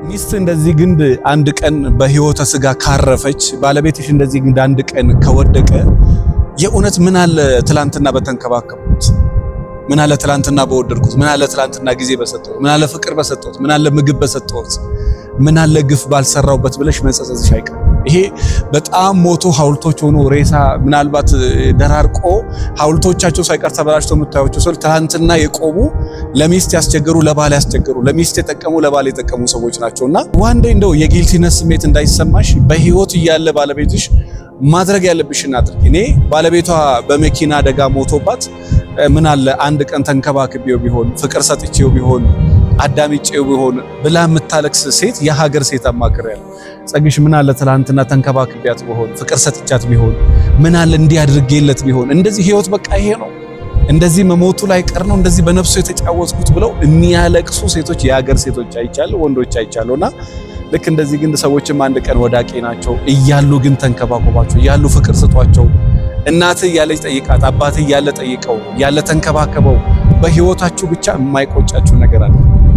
ሚስት እንደዚህ ግንድ አንድ ቀን በህይወተ ስጋ ካረፈች ባለቤትሽ እንደዚህ ግንድ አንድ ቀን ከወደቀ የእውነት ምን አለ ትላንትና በተንከባከቡት፣ ምን አለ ትላንትና በወደድኩት፣ ምን አለ ትላንትና ጊዜ በሰጠሁት፣ ምን አለ ፍቅር በሰጠሁት፣ ምን አለ ምግብ በሰጠሁት፣ ምን አለ ግፍ ባልሰራውበት ብለሽ መጸጸትሽ አይቀር። ይሄ በጣም ሞቶ ሐውልቶች ሆኖ ሬሳ ምናልባት ደራርቆ ሐውልቶቻቸው ሳይቀር ተበላሽተው የምታዩቸው ሰው ትላንትና የቆሙ ለሚስት ያስቸገሩ ለባል ያስቸገሩ ለሚስት የጠቀሙ ለባል የጠቀሙ ሰዎች ናቸውና ዋንዴ እንደው የጊልቲነስ ስሜት እንዳይሰማሽ በህይወት እያለ ባለቤትሽ ማድረግ ያለብሽን አድርጊ። እኔ ባለቤቷ በመኪና አደጋ ሞቶባት ምን አለ አንድ ቀን ተንከባክቤው ቢሆን ፍቅር ሰጥቼው ቢሆን አዳምጬው ቢሆን ብላ የምታለቅስ ሴት የሀገር ሴት አማክሪያለሁ። ጸግሽ ምን አለ ትላንትና ተንከባክቤያት ቢሆን ፍቅር ሰጥቻት ቢሆን ምን አለ እንዲያድርጌለት ቢሆን። እንደዚህ ህይወት በቃ ይሄ ነው፣ እንደዚህ መሞቱ ላይ ቀር ነው፣ እንደዚህ በነፍሱ የተጫወትኩት ብለው የሚያለቅሱ ሴቶች የሀገር ሴቶች አይቻለሁ፣ ወንዶች አይቻለሁና ልክ እንደዚህ ግን ሰዎችም አንድ ቀን ወዳቂ ናቸው እያሉ ግን ተንከባከቧቸው፣ እያሉ ፍቅር ስጧቸው። እናትህ እያለች ጠይቃት፣ አባትህ እያለ ጠይቀው፣ እያለ ተንከባከበው። በህይወታችሁ ብቻ የማይቆጫችሁ ነገር አለ።